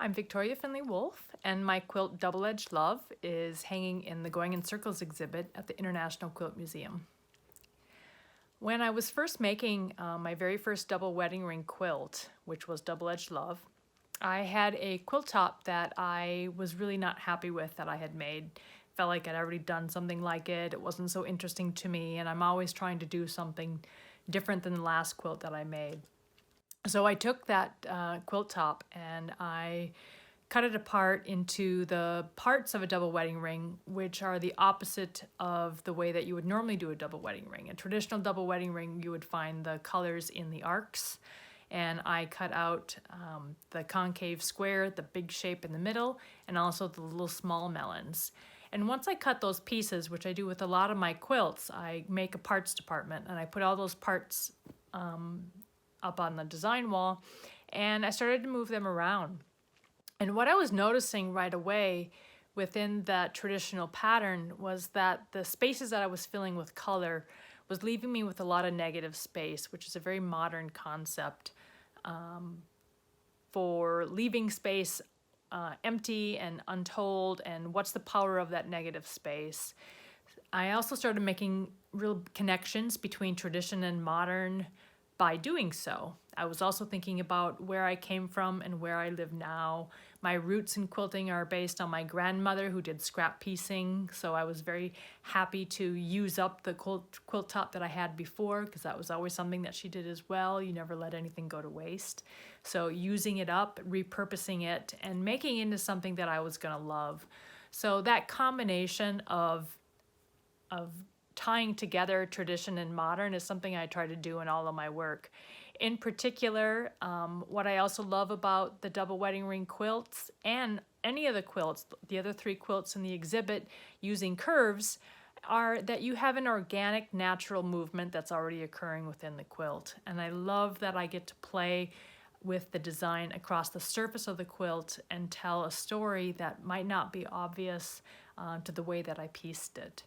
I'm Victoria Findlay Wolfe, and my quilt Double-Edged Love is hanging in the Going in Circles exhibit at the International Quilt Museum. When I was first making my very first double wedding ring quilt, which was Double-Edged Love, I had a quilt top that I was really not happy with that I had made. Felt like I'd already done something like it. It wasn't so interesting to me, and I'm always trying to do something different than the last quilt that I made. So I took that quilt top and I cut it apart into the parts of a double wedding ring, which are the opposite of the way that you would normally do a double wedding ring. A traditional double wedding ring, you would find the colors in the arcs, and I cut out the concave square, the big shape in the middle, and also the little small melons. And once I cut those pieces, which I do with a lot of my quilts, I make a parts department and I put all those parts up on the design wall, and I started to move them around. And what I was noticing right away within that traditional pattern was that the spaces that I was filling with color was leaving me with a lot of negative space, which is a very modern concept for leaving space empty and untold, and what's the power of that negative space. I also started making real connections between tradition and modern by doing so. I was also thinking about where I came from and where I live now. My roots in quilting are based on my grandmother who did scrap piecing, so I was very happy to use up the quilt top that I had before, because that was always something that she did as well. You never let anything go to waste. So using it up, repurposing it, and making it into something that I was gonna love. So that combination of tying together tradition and modern is something I try to do in all of my work. In particular, what I also love about the double wedding ring quilts and any of the quilts, the other 3 quilts in the exhibit using curves, are that you have an organic, natural movement that's already occurring within the quilt. And I love that I get to play with the design across the surface of the quilt and tell a story that might not be obvious to the way that I pieced it.